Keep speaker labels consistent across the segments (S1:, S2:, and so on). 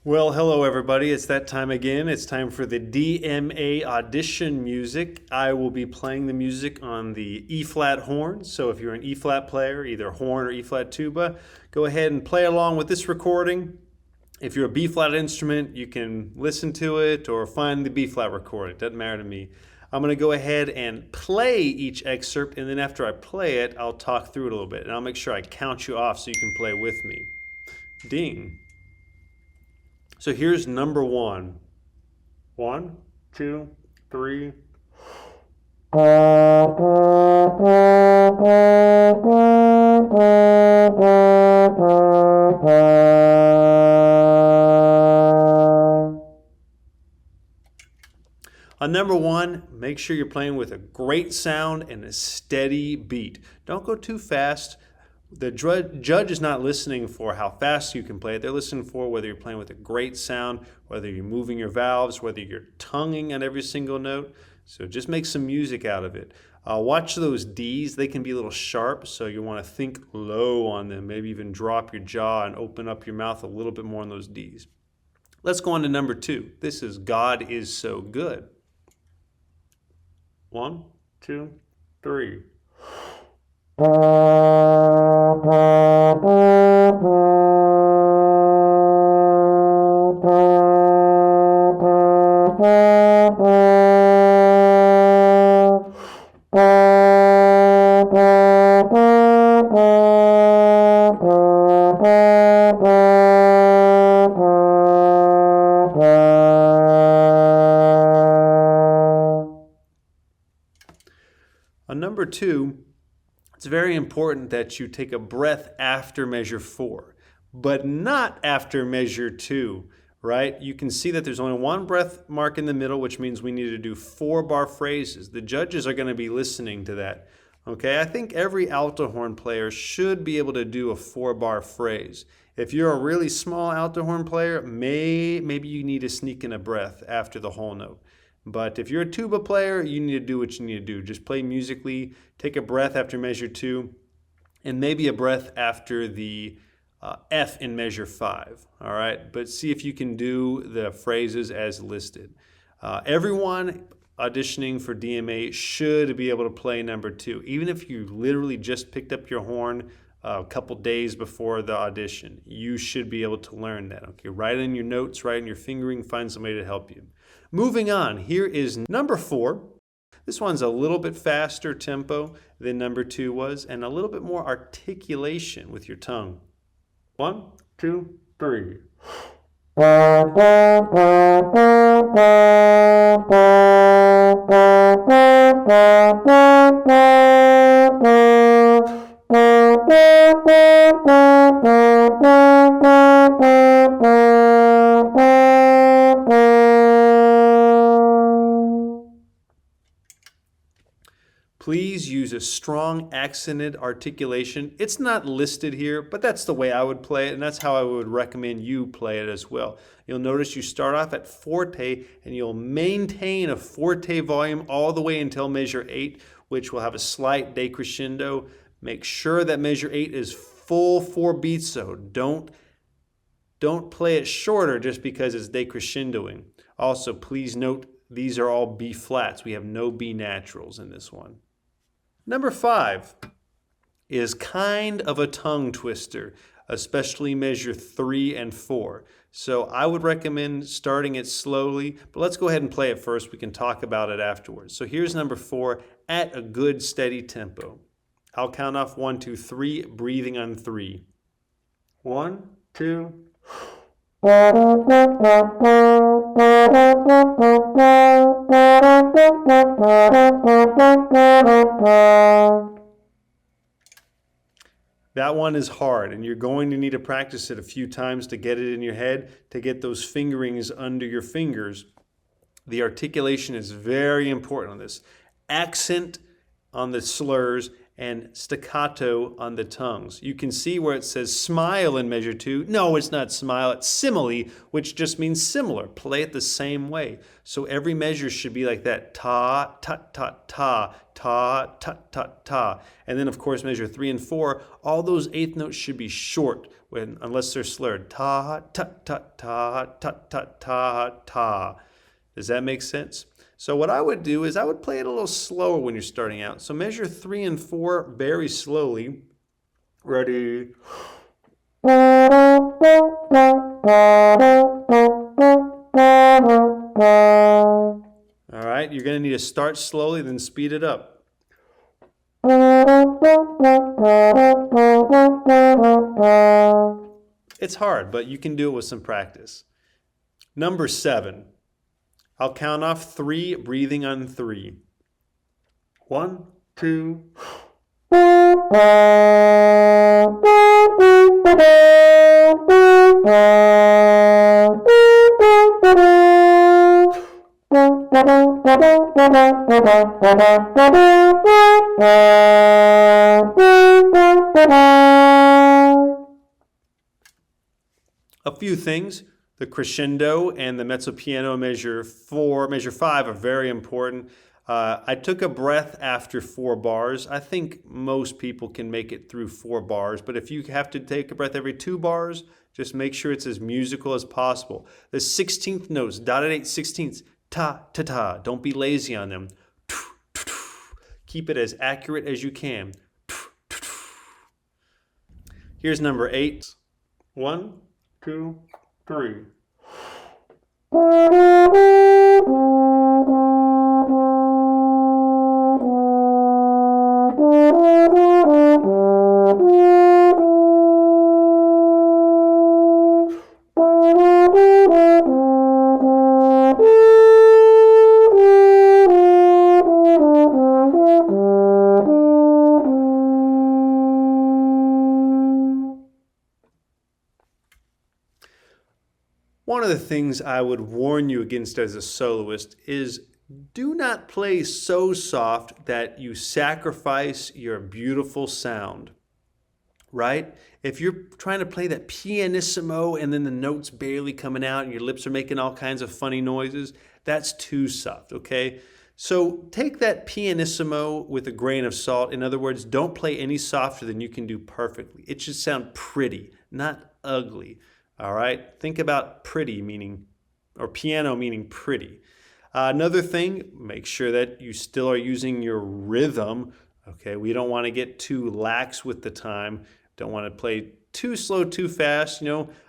S1: Well, hello everybody. It's that time again. It's time for the DMA audition music. I will be playing the music on the E-flat horn. So if you're an E-flat player, either horn or E-flat tuba, go ahead and play along with this recording. If you're a B-flat instrument, you can listen to it or find the B-flat recording. It doesn't matter to me. I'm going to go ahead and play each excerpt, and then after I play it, I'll talk through it a little bit, and I'll make sure I count you off so you can play with me. Ding. So here's number one. 1, 2, 3. On number one, make sure you're playing with a great sound and a steady beat. Don't go too fast. The judge is not listening for how fast you can play it. They're listening for whether you're playing with a great sound, whether you're moving your valves, whether you're tonguing on every single note. So just make some music out of it. Watch those Ds. They can be a little sharp, so you want to think low on them. Maybe even drop your jaw and open up your mouth a little bit more on those Ds. Let's go on to number 2. This is God Is So Good. 1, 2, 3. On number 2, it's very important that you take a breath after measure 4, but not after measure 2, right? You can see that there's only one breath mark in the middle, which means we need to do 4-bar phrases. The judges are going to be listening to that. Okay, I think every alto horn player should be able to do a 4-bar phrase. If you're a really small alto horn player, maybe you need to sneak in a breath after the whole note. But if you're a tuba player, you need to do what you need to do. Just play musically, take a breath after measure 2, and maybe a breath after the F in measure 5. All right, but see if you can do the phrases as listed. Everyone auditioning for DMA should be able to play number 2, even if you literally just picked up your horn a couple days before the audition. You should be able to learn that. Okay, write in your notes, write in your fingering, find somebody to help you. Moving on, here is number 4. This one's a little bit faster tempo than number 2 was, and a little bit more articulation with your tongue. 1, 2, 3. Please use a strong accented articulation. It's not listed here, but that's the way I would play it, and that's how I would recommend you play it as well. You'll notice you start off at forte, and you'll maintain a forte volume all the way until measure 8, which will have a slight decrescendo. Make sure that measure 8 is full 4 beats, so don't play it shorter just because it's decrescendoing. Also, please note these are all B flats. We have no B naturals in this one. Number 5 is kind of a tongue twister, especially measure 3 and 4. So I would recommend starting it slowly, but let's go ahead and play it first. We can talk about it afterwards. So here's number 4 at a good steady tempo. I'll count off 1, 2, 3, breathing on 3. 1, 2. That one is hard, and you're going to need to practice it a few times to get it in your head, to get those fingerings under your fingers. The articulation is very important on this. Accent on the slurs and staccato on the tongues. You can see where it says smile in measure 2. No, it's not smile, it's simile, which just means similar. Play it the same way. So every measure should be like that. Ta, ta, ta, ta, ta, ta, ta, ta. And then, of course, measure 3 and 4, all those eighth notes should be short unless they're slurred. Ta, ta, ta, ta, ta, ta, ta, ta. Does that make sense? So what I would do is I would play it a little slower when you're starting out. So measure 3 and 4 very slowly. Ready? All right, you're going to need to start slowly, then speed it up. It's hard, but you can do it with some practice. Number 7. I'll count off 3, breathing on 3. 1, 2. A few things. The crescendo and the mezzo piano measure 5 are very important. I took a breath after 4 bars. I think most people can make it through 4 bars, but if you have to take a breath every 2 bars, just make sure it's as musical as possible. The 16th notes, dotted 8 16ths, ta, ta, ta. Don't be lazy on them. Keep it as accurate as you can. Here's number 8. 1, 2, 3. One of the things I would warn you against as a soloist is do not play so soft that you sacrifice your beautiful sound, right? If you're trying to play that pianissimo and then the notes barely coming out and your lips are making all kinds of funny noises, that's too soft, okay? So take that pianissimo with a grain of salt. In other words, don't play any softer than you can do perfectly. It should sound pretty, not ugly. All right, think about pretty meaning, or piano meaning pretty. Another thing, make sure that you still are using your rhythm. Okay, we don't want to get too lax with the time. Don't want to play too slow, too fast,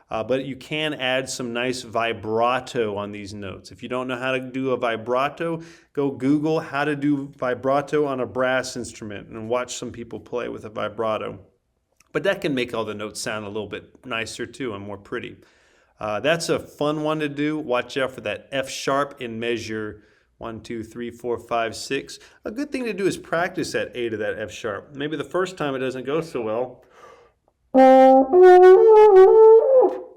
S1: but you can add some nice vibrato on these notes. If you don't know how to do a vibrato, go Google how to do vibrato on a brass instrument and watch some people play with a vibrato. But that can make all the notes sound a little bit nicer too and more pretty. That's a fun one to do. Watch out for that F sharp in measure 1, 2, 3, 4, 5, 6. A good thing to do is practice that A to that F sharp. Maybe the first time it doesn't go so well.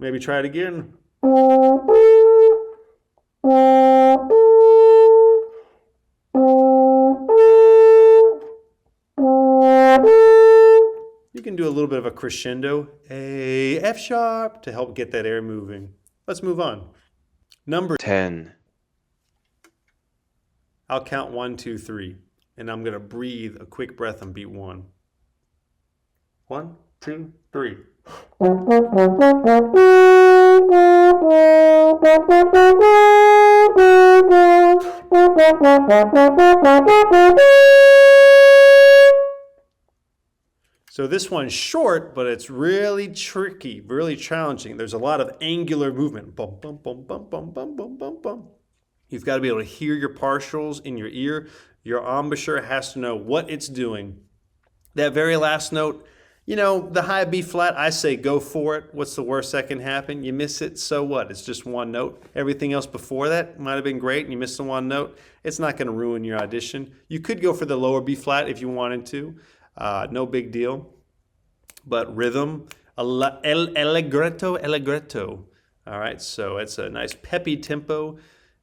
S1: Maybe try it again. You can do a little bit of a crescendo, A, F sharp, to help get that air moving. Let's move on. Number
S2: 10,
S1: I'll count 1, 2, 3, and I'm going to breathe a quick breath on beat 1. 1, 2, 3. So this one's short, but it's really tricky, really challenging. There's a lot of angular movement. Bum, bum, bum, bum, bum, bum, bum, bum, bum. You've got to be able to hear your partials in your ear. Your embouchure has to know what it's doing. That very last note, the high B flat, I say go for it. What's the worst that can happen? You miss it, so what? It's just one note. Everything else before that might have been great and you missed the one note. It's not going to ruin your audition. You could go for the lower B flat if you wanted to. No big deal. But rhythm, allegretto. All right, so it's a nice peppy tempo.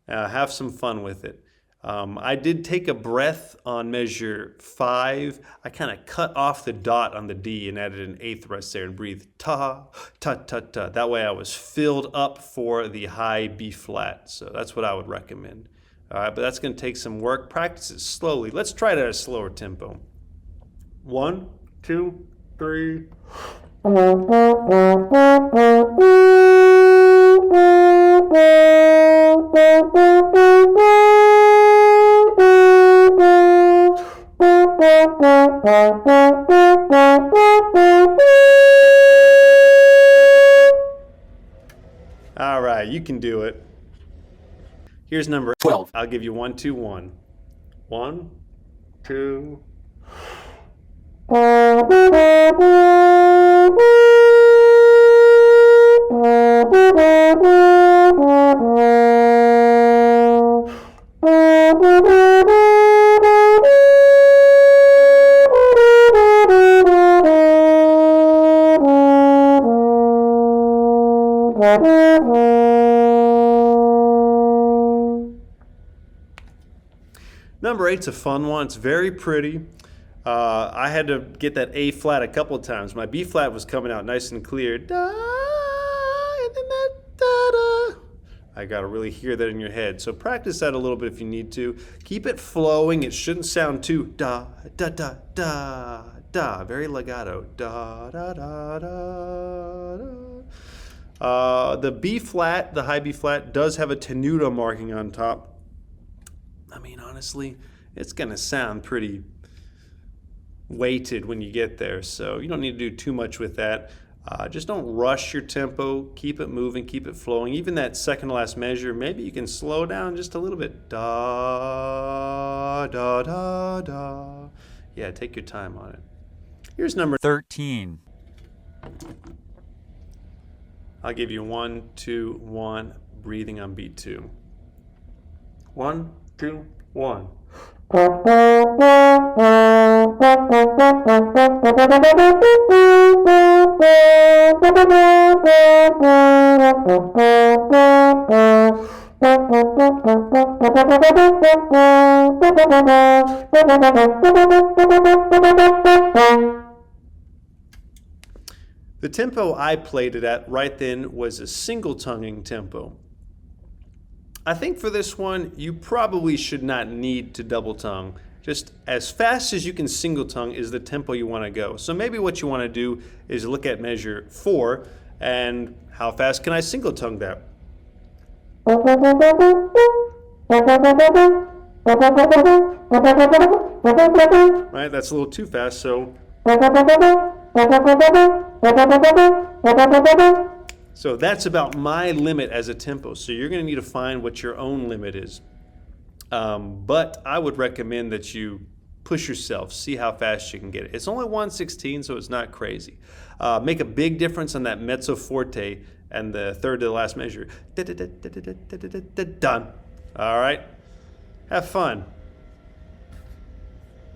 S1: Have some fun with it. I did take a breath on measure 5. I kind of cut off the dot on the D and added an eighth rest there and breathed ta, ta, ta, ta. That way I was filled up for the high B flat. So that's what I would recommend. All right, but that's going to take some work. Practice it slowly. Let's try it at a slower tempo. 1, 2, 3. All right, you can do it. Here's number
S2: 12.
S1: I'll give you 1, 2, 1. 1, 2. Number 8's a fun one. It's very pretty. I had to get that A flat a couple of times. My B flat was coming out nice and clear. Da, and then that, da, da. I got to really hear that in your head. So practice that a little bit if you need to. Keep it flowing. It shouldn't sound too da, da, da, da, da. Very legato. Da, da, da, da, da. The B flat, the high B flat, does have a tenuto marking on top. I mean, honestly, it's going to sound pretty weighted when you get there, so you don't need to do too much with that. Just don't rush your tempo. Keep it moving, keep it flowing. Even that second to last measure, maybe you can slow down just a little bit. Da, da, da, da. Yeah, take your time on it. Here's number
S2: 13.
S1: I'll give you 1, 2, 1, breathing on beat 2. 1, 2, 1. The tempo I played it at right then was a single tonguing tempo. I think for this one, you probably should not need to double tongue. Just as fast as you can single tongue is the tempo you want to go. So maybe what you want to do is look at measure 4 and how fast can I single tongue that? Right, that's a little too fast, so. So that's about my limit as a tempo. So you're going to need to find what your own limit is. But I would recommend that you push yourself, see how fast you can get it. It's only 1/16, so it's not crazy. Make a big difference on that mezzo forte and the third to the last measure. Done. All right. Have fun.